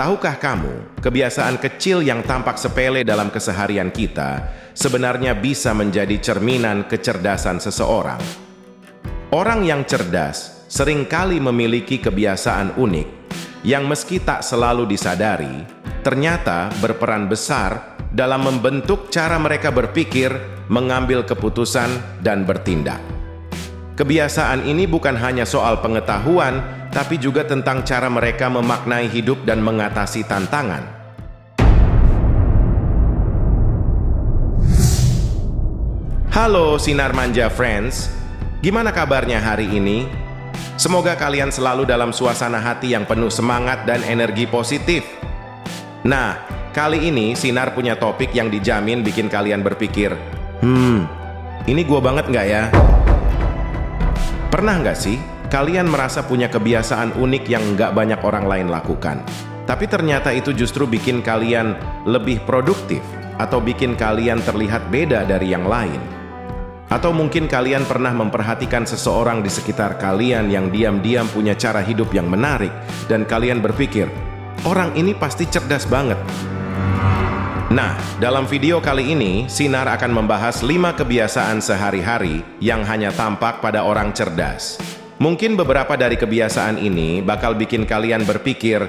Tahukah kamu, kebiasaan kecil yang tampak sepele dalam keseharian kita sebenarnya bisa menjadi cerminan kecerdasan seseorang? Orang yang cerdas seringkali memiliki kebiasaan unik yang meski tak selalu disadari, ternyata berperan besar dalam membentuk cara mereka berpikir, mengambil keputusan, dan bertindak. Kebiasaan ini bukan hanya soal pengetahuan, tapi juga tentang cara mereka memaknai hidup dan mengatasi tantangan. Halo Sinar Manja Friends, gimana kabarnya hari ini? Semoga kalian selalu dalam suasana hati yang penuh semangat dan energi positif. Nah, kali ini Sinar punya topik yang dijamin bikin kalian berpikir, ini gua banget nggak ya? Pernah nggak sih, kalian merasa punya kebiasaan unik yang nggak banyak orang lain lakukan? Tapi ternyata itu justru bikin kalian lebih produktif, atau bikin kalian terlihat beda dari yang lain. Atau mungkin kalian pernah memperhatikan seseorang di sekitar kalian yang diam-diam punya cara hidup yang menarik, dan kalian berpikir, orang ini pasti cerdas banget. Nah, dalam video kali ini, Sinar akan membahas 5 kebiasaan sehari-hari yang hanya tampak pada orang cerdas. Mungkin beberapa dari kebiasaan ini bakal bikin kalian berpikir,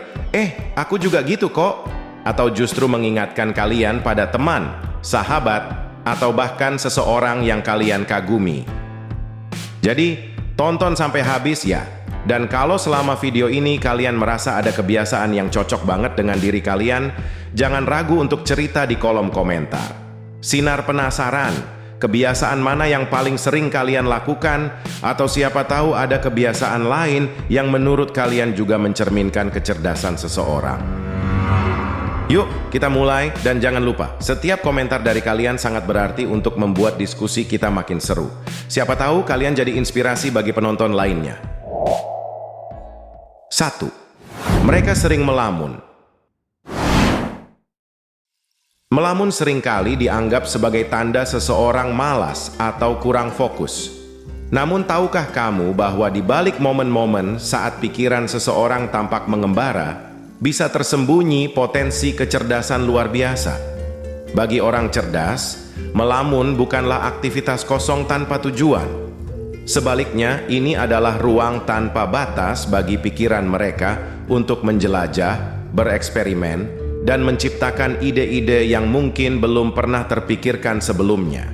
aku juga gitu kok. Atau justru mengingatkan kalian pada teman, sahabat, atau bahkan seseorang yang kalian kagumi. Jadi, tonton sampai habis ya. Dan kalau selama video ini kalian merasa ada kebiasaan yang cocok banget dengan diri kalian, jangan ragu untuk cerita di kolom komentar. Sinar penasaran, kebiasaan mana yang paling sering kalian lakukan, atau siapa tahu ada kebiasaan lain yang menurut kalian juga mencerminkan kecerdasan seseorang. Yuk, kita mulai, dan jangan lupa, setiap komentar dari kalian sangat berarti untuk membuat diskusi kita makin seru. Siapa tahu kalian jadi inspirasi bagi penonton lainnya. 1. Mereka sering melamun. Melamun seringkali dianggap sebagai tanda seseorang malas atau kurang fokus. Namun tahukah kamu bahwa di balik momen-momen saat pikiran seseorang tampak mengembara, bisa tersembunyi potensi kecerdasan luar biasa? Bagi orang cerdas, melamun bukanlah aktivitas kosong tanpa tujuan. Sebaliknya, ini adalah ruang tanpa batas bagi pikiran mereka untuk menjelajah, bereksperimen, dan menciptakan ide-ide yang mungkin belum pernah terpikirkan sebelumnya.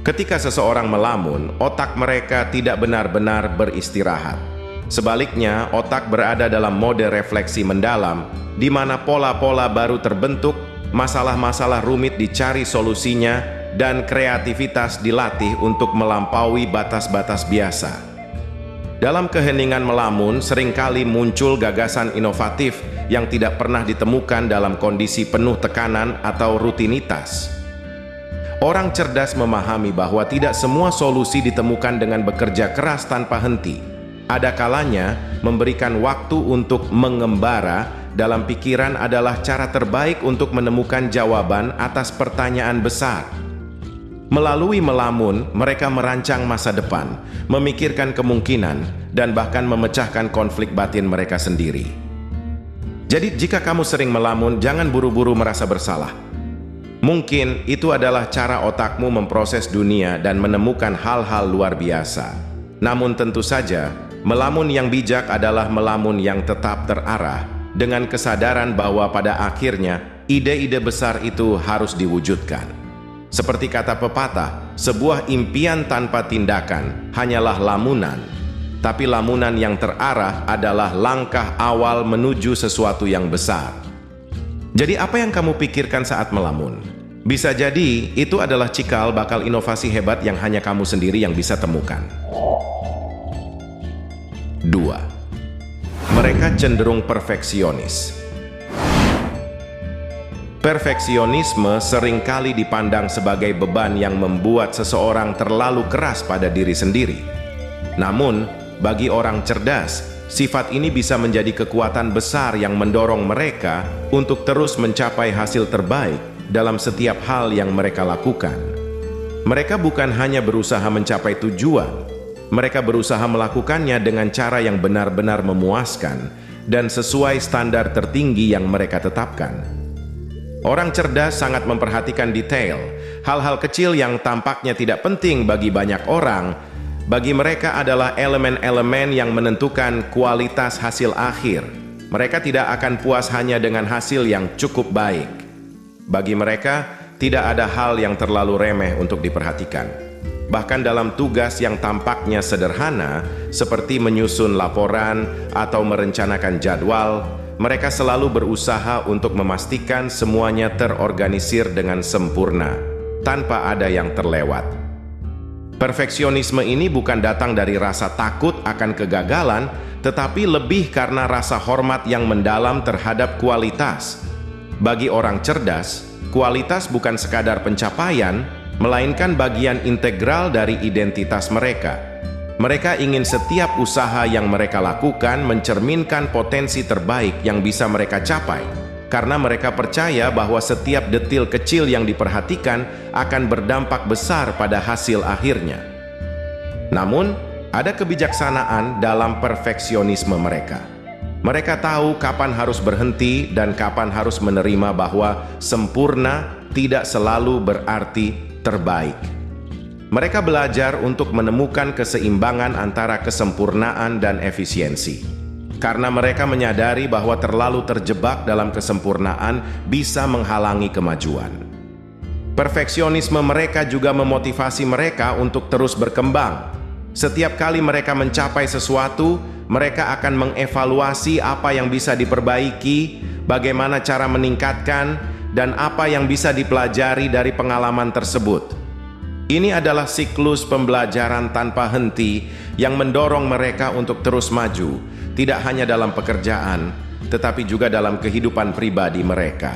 Ketika seseorang melamun, otak mereka tidak benar-benar beristirahat. Sebaliknya, otak berada dalam mode refleksi mendalam, di mana pola-pola baru terbentuk, masalah-masalah rumit dicari solusinya, dan kreativitas dilatih untuk melampaui batas-batas biasa. Dalam keheningan melamun, seringkali muncul gagasan inovatif yang tidak pernah ditemukan dalam kondisi penuh tekanan atau rutinitas. Orang cerdas memahami bahwa tidak semua solusi ditemukan dengan bekerja keras tanpa henti. Ada kalanya, memberikan waktu untuk mengembara dalam pikiran adalah cara terbaik untuk menemukan jawaban atas pertanyaan besar. Melalui melamun, mereka merancang masa depan, memikirkan kemungkinan, dan bahkan memecahkan konflik batin mereka sendiri. Jadi, jika kamu sering melamun, jangan buru-buru merasa bersalah. Mungkin itu adalah cara otakmu memproses dunia dan menemukan hal-hal luar biasa. Namun tentu saja, melamun yang bijak adalah melamun yang tetap terarah, dengan kesadaran bahwa pada akhirnya, ide-ide besar itu harus diwujudkan. Seperti kata pepatah, sebuah impian tanpa tindakan hanyalah lamunan. Tapi lamunan yang terarah adalah langkah awal menuju sesuatu yang besar. Jadi apa yang kamu pikirkan saat melamun? Bisa jadi itu adalah cikal bakal inovasi hebat yang hanya kamu sendiri yang bisa temukan. 2. Mereka cenderung perfeksionis. Perfeksionisme seringkali dipandang sebagai beban yang membuat seseorang terlalu keras pada diri sendiri. Namun, bagi orang cerdas, sifat ini bisa menjadi kekuatan besar yang mendorong mereka untuk terus mencapai hasil terbaik dalam setiap hal yang mereka lakukan. Mereka bukan hanya berusaha mencapai tujuan, mereka berusaha melakukannya dengan cara yang benar-benar memuaskan dan sesuai standar tertinggi yang mereka tetapkan. Orang cerdas sangat memperhatikan detail, hal-hal kecil yang tampaknya tidak penting bagi banyak orang, bagi mereka adalah elemen-elemen yang menentukan kualitas hasil akhir. Mereka tidak akan puas hanya dengan hasil yang cukup baik. Bagi mereka, tidak ada hal yang terlalu remeh untuk diperhatikan. Bahkan dalam tugas yang tampaknya sederhana, seperti menyusun laporan atau merencanakan jadwal, mereka selalu berusaha untuk memastikan semuanya terorganisir dengan sempurna, tanpa ada yang terlewat. Perfeksionisme ini bukan datang dari rasa takut akan kegagalan, tetapi lebih karena rasa hormat yang mendalam terhadap kualitas. Bagi orang cerdas, kualitas bukan sekadar pencapaian, melainkan bagian integral dari identitas mereka. Mereka ingin setiap usaha yang mereka lakukan mencerminkan potensi terbaik yang bisa mereka capai, karena mereka percaya bahwa setiap detil kecil yang diperhatikan akan berdampak besar pada hasil akhirnya. Namun, ada kebijaksanaan dalam perfeksionisme mereka. Mereka tahu kapan harus berhenti dan kapan harus menerima bahwa sempurna tidak selalu berarti terbaik. Mereka belajar untuk menemukan keseimbangan antara kesempurnaan dan efisiensi. Karena mereka menyadari bahwa terlalu terjebak dalam kesempurnaan bisa menghalangi kemajuan. Perfeksionisme mereka juga memotivasi mereka untuk terus berkembang. Setiap kali mereka mencapai sesuatu, mereka akan mengevaluasi apa yang bisa diperbaiki, bagaimana cara meningkatkan, dan apa yang bisa dipelajari dari pengalaman tersebut. Ini adalah siklus pembelajaran tanpa henti yang mendorong mereka untuk terus maju, tidak hanya dalam pekerjaan, tetapi juga dalam kehidupan pribadi mereka.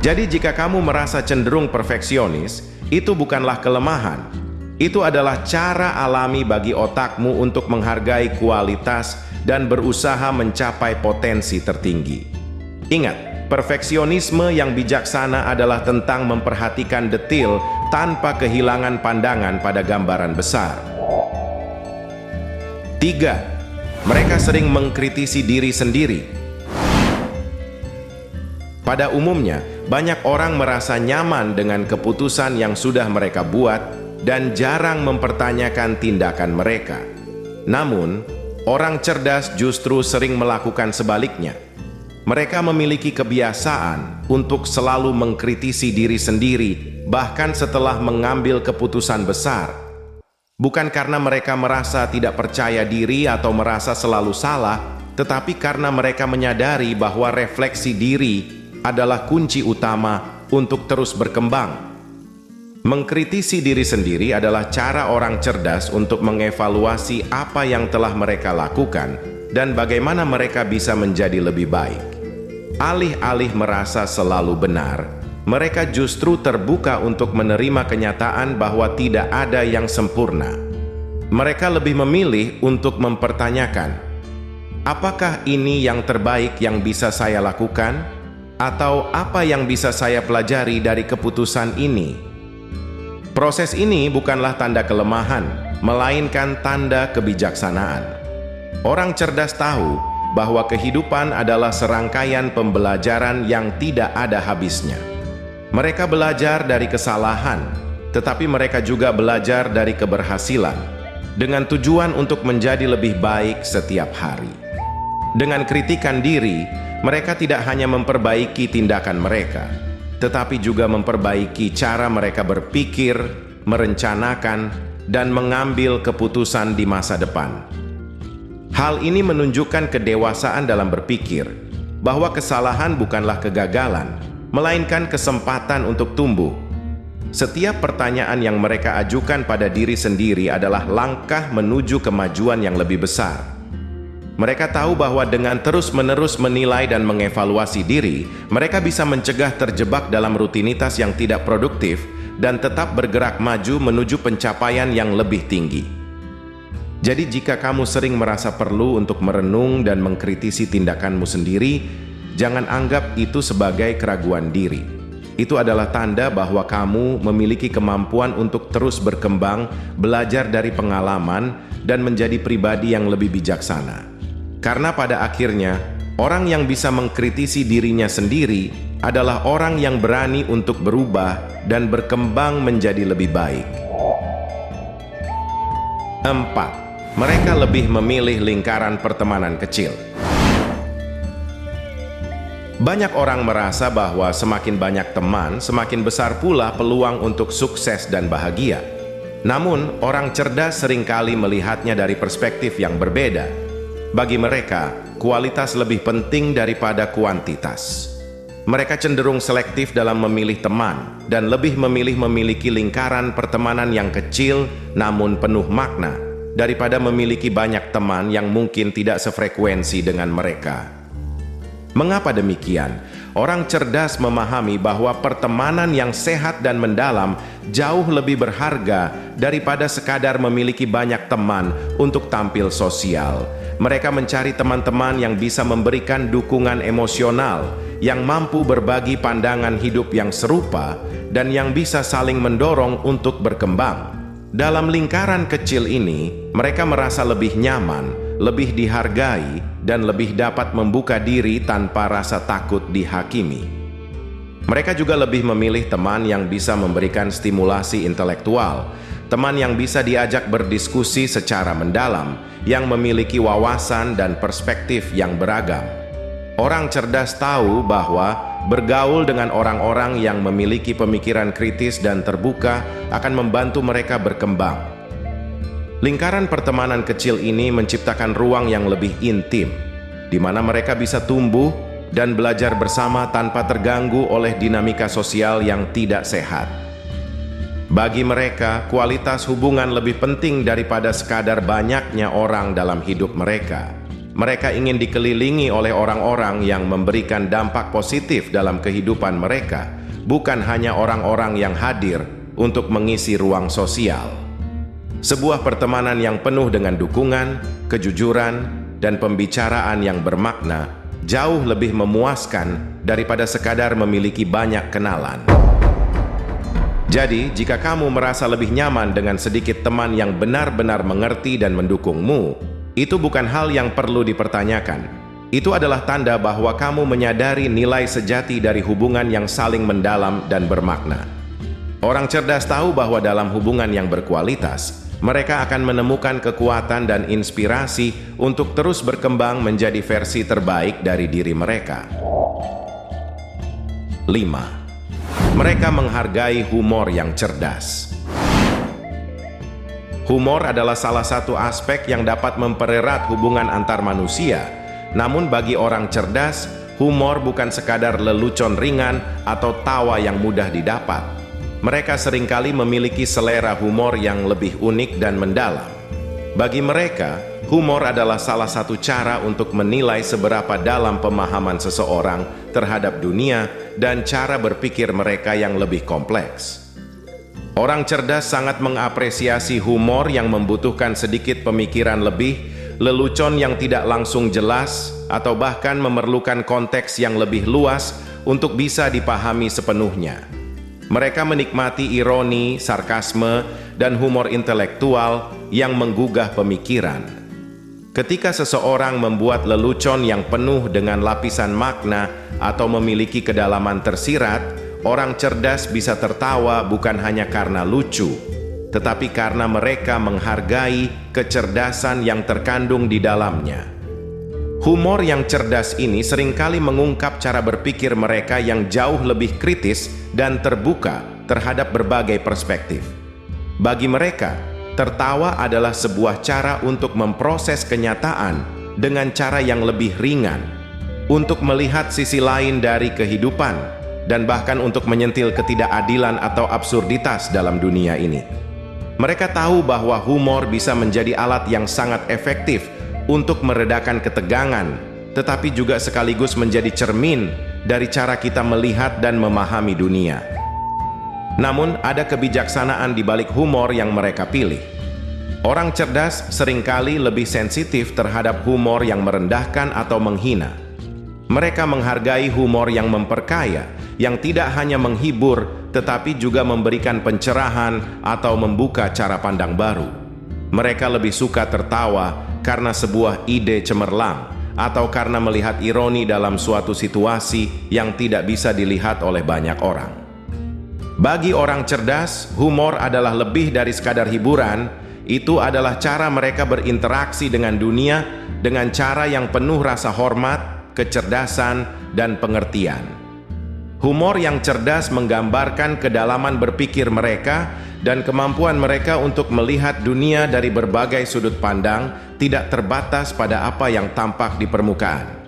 Jadi jika kamu merasa cenderung perfeksionis, itu bukanlah kelemahan. Itu adalah cara alami bagi otakmu untuk menghargai kualitas dan berusaha mencapai potensi tertinggi. Ingat, perfeksionisme yang bijaksana adalah tentang memperhatikan detil tanpa kehilangan pandangan pada gambaran besar. 3. Mereka sering mengkritisi diri sendiri. Pada umumnya, banyak orang merasa nyaman dengan keputusan yang sudah mereka buat dan jarang mempertanyakan tindakan mereka. Namun, orang cerdas justru sering melakukan sebaliknya. Mereka memiliki kebiasaan untuk selalu mengkritisi diri sendiri, bahkan setelah mengambil keputusan besar. Bukan karena mereka merasa tidak percaya diri atau merasa selalu salah, tetapi karena mereka menyadari bahwa refleksi diri adalah kunci utama untuk terus berkembang. Mengkritisi diri sendiri adalah cara orang cerdas untuk mengevaluasi apa yang telah mereka lakukan dan bagaimana mereka bisa menjadi lebih baik. Alih-alih merasa selalu benar, mereka justru terbuka untuk menerima kenyataan bahwa tidak ada yang sempurna. Mereka lebih memilih untuk mempertanyakan, apakah ini yang terbaik yang bisa saya lakukan? Atau apa yang bisa saya pelajari dari keputusan ini? Proses ini bukanlah tanda kelemahan, melainkan tanda kebijaksanaan. Orang cerdas tahu bahwa kehidupan adalah serangkaian pembelajaran yang tidak ada habisnya. Mereka belajar dari kesalahan, tetapi mereka juga belajar dari keberhasilan, dengan tujuan untuk menjadi lebih baik setiap hari. Dengan kritikan diri, mereka tidak hanya memperbaiki tindakan mereka, tetapi juga memperbaiki cara mereka berpikir, merencanakan, dan mengambil keputusan di masa depan. Hal ini menunjukkan kedewasaan dalam berpikir, bahwa kesalahan bukanlah kegagalan, melainkan kesempatan untuk tumbuh. Setiap pertanyaan yang mereka ajukan pada diri sendiri adalah langkah menuju kemajuan yang lebih besar. Mereka tahu bahwa dengan terus-menerus menilai dan mengevaluasi diri, mereka bisa mencegah terjebak dalam rutinitas yang tidak produktif dan tetap bergerak maju menuju pencapaian yang lebih tinggi. Jadi jika kamu sering merasa perlu untuk merenung dan mengkritisi tindakanmu sendiri, jangan anggap itu sebagai keraguan diri. Itu adalah tanda bahwa kamu memiliki kemampuan untuk terus berkembang, belajar dari pengalaman, dan menjadi pribadi yang lebih bijaksana. Karena pada akhirnya, orang yang bisa mengkritisi dirinya sendiri adalah orang yang berani untuk berubah dan berkembang menjadi lebih baik. 4. Mereka lebih memilih lingkaran pertemanan kecil. Banyak orang merasa bahwa semakin banyak teman, semakin besar pula peluang untuk sukses dan bahagia. Namun, orang cerdas seringkali melihatnya dari perspektif yang berbeda. Bagi mereka, kualitas lebih penting daripada kuantitas. Mereka cenderung selektif dalam memilih teman dan lebih memilih memiliki lingkaran pertemanan yang kecil namun penuh makna daripada memiliki banyak teman yang mungkin tidak sefrekuensi dengan mereka. Mengapa demikian? Orang cerdas memahami bahwa pertemanan yang sehat dan mendalam jauh lebih berharga daripada sekadar memiliki banyak teman untuk tampil sosial. Mereka mencari teman-teman yang bisa memberikan dukungan emosional, yang mampu berbagi pandangan hidup yang serupa, dan yang bisa saling mendorong untuk berkembang. Dalam lingkaran kecil ini, mereka merasa lebih nyaman, lebih dihargai, dan lebih dapat membuka diri tanpa rasa takut dihakimi. Mereka juga lebih memilih teman yang bisa memberikan stimulasi intelektual, teman yang bisa diajak berdiskusi secara mendalam, yang memiliki wawasan dan perspektif yang beragam. Orang cerdas tahu bahwa bergaul dengan orang-orang yang memiliki pemikiran kritis dan terbuka akan membantu mereka berkembang. Lingkaran pertemanan kecil ini menciptakan ruang yang lebih intim, di mana mereka bisa tumbuh dan belajar bersama tanpa terganggu oleh dinamika sosial yang tidak sehat. Bagi mereka, kualitas hubungan lebih penting daripada sekadar banyaknya orang dalam hidup mereka. Mereka ingin dikelilingi oleh orang-orang yang memberikan dampak positif dalam kehidupan mereka, bukan hanya orang-orang yang hadir untuk mengisi ruang sosial. Sebuah pertemanan yang penuh dengan dukungan, kejujuran, dan pembicaraan yang bermakna jauh lebih memuaskan daripada sekadar memiliki banyak kenalan. Jadi, jika kamu merasa lebih nyaman dengan sedikit teman yang benar-benar mengerti dan mendukungmu, itu bukan hal yang perlu dipertanyakan. Itu adalah tanda bahwa kamu menyadari nilai sejati dari hubungan yang saling mendalam dan bermakna. Orang cerdas tahu bahwa dalam hubungan yang berkualitas, mereka akan menemukan kekuatan dan inspirasi untuk terus berkembang menjadi versi terbaik dari diri mereka. 5. Mereka menghargai humor yang cerdas. Humor adalah salah satu aspek yang dapat mempererat hubungan antar manusia. Namun bagi orang cerdas, humor bukan sekadar lelucon ringan atau tawa yang mudah didapat. Mereka seringkali memiliki selera humor yang lebih unik dan mendalam. Bagi mereka, humor adalah salah satu cara untuk menilai seberapa dalam pemahaman seseorang terhadap dunia dan cara berpikir mereka yang lebih kompleks. Orang cerdas sangat mengapresiasi humor yang membutuhkan sedikit pemikiran lebih, lelucon yang tidak langsung jelas, atau bahkan memerlukan konteks yang lebih luas untuk bisa dipahami sepenuhnya. Mereka menikmati ironi, sarkasme, dan humor intelektual yang menggugah pemikiran. Ketika seseorang membuat lelucon yang penuh dengan lapisan makna atau memiliki kedalaman tersirat, orang cerdas bisa tertawa bukan hanya karena lucu, tetapi karena mereka menghargai kecerdasan yang terkandung di dalamnya. Humor yang cerdas ini seringkali mengungkap cara berpikir mereka yang jauh lebih kritis dan terbuka terhadap berbagai perspektif. Bagi mereka, tertawa adalah sebuah cara untuk memproses kenyataan dengan cara yang lebih ringan, untuk melihat sisi lain dari kehidupan, dan bahkan untuk menyentil ketidakadilan atau absurditas dalam dunia ini. Mereka tahu bahwa humor bisa menjadi alat yang sangat efektif untuk meredakan ketegangan, tetapi juga sekaligus menjadi cermin dari cara kita melihat dan memahami dunia. Namun, ada kebijaksanaan di balik humor yang mereka pilih. Orang cerdas seringkali lebih sensitif terhadap humor yang merendahkan atau menghina. Mereka menghargai humor yang memperkaya, yang tidak hanya menghibur, tetapi juga memberikan pencerahan atau membuka cara pandang baru. Mereka lebih suka tertawa karena sebuah ide cemerlang atau karena melihat ironi dalam suatu situasi yang tidak bisa dilihat oleh banyak orang. Bagi orang cerdas, humor adalah lebih dari sekadar hiburan. Itu adalah cara mereka berinteraksi dengan dunia dengan cara yang penuh rasa hormat, kecerdasan, dan pengertian. Humor yang cerdas menggambarkan kedalaman berpikir mereka dan kemampuan mereka untuk melihat dunia dari berbagai sudut pandang, tidak terbatas pada apa yang tampak di permukaan.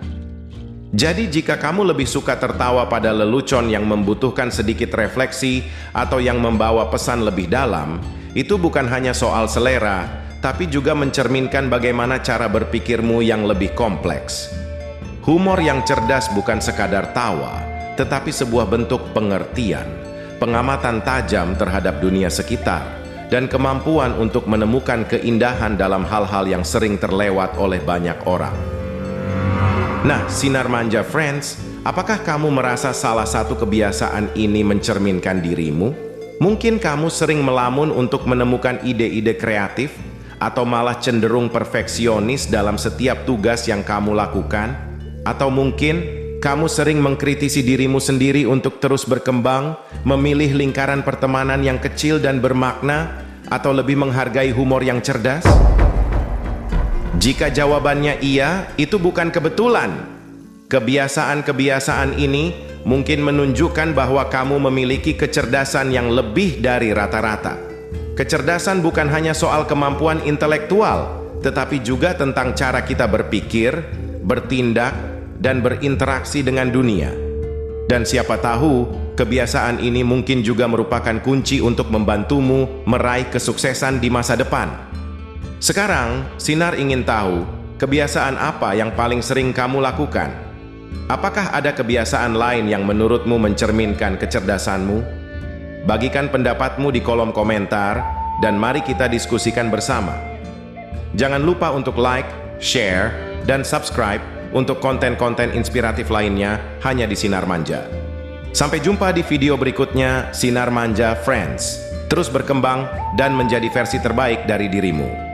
Jadi jika kamu lebih suka tertawa pada lelucon yang membutuhkan sedikit refleksi atau yang membawa pesan lebih dalam, itu bukan hanya soal selera, tapi juga mencerminkan bagaimana cara berpikirmu yang lebih kompleks. Humor yang cerdas bukan sekadar tawa, tetapi sebuah bentuk pengertian, pengamatan tajam terhadap dunia sekitar, dan kemampuan untuk menemukan keindahan dalam hal-hal yang sering terlewat oleh banyak orang. Nah, Sinar Manja Friends, apakah kamu merasa salah satu kebiasaan ini mencerminkan dirimu? Mungkin kamu sering melamun untuk menemukan ide-ide kreatif, atau malah cenderung perfeksionis dalam setiap tugas yang kamu lakukan? Atau mungkin kamu sering mengkritisi dirimu sendiri untuk terus berkembang, memilih lingkaran pertemanan yang kecil dan bermakna, atau lebih menghargai humor yang cerdas? Jika jawabannya iya, itu bukan kebetulan. Kebiasaan-kebiasaan ini mungkin menunjukkan bahwa kamu memiliki kecerdasan yang lebih dari rata-rata. Kecerdasan bukan hanya soal kemampuan intelektual, tetapi juga tentang cara kita berpikir, bertindak, dan berinteraksi dengan dunia. Dan siapa tahu, kebiasaan ini mungkin juga merupakan kunci untuk membantumu meraih kesuksesan di masa depan. Sekarang, Sinar ingin tahu, kebiasaan apa yang paling sering kamu lakukan? Apakah ada kebiasaan lain yang menurutmu mencerminkan kecerdasanmu? Bagikan pendapatmu di kolom komentar, dan mari kita diskusikan bersama. Jangan lupa untuk like, share, dan subscribe untuk konten-konten inspiratif lainnya hanya di Sinar Manja. Sampai jumpa di video berikutnya, Sinar Manja Friends. Terus berkembang dan menjadi versi terbaik dari dirimu.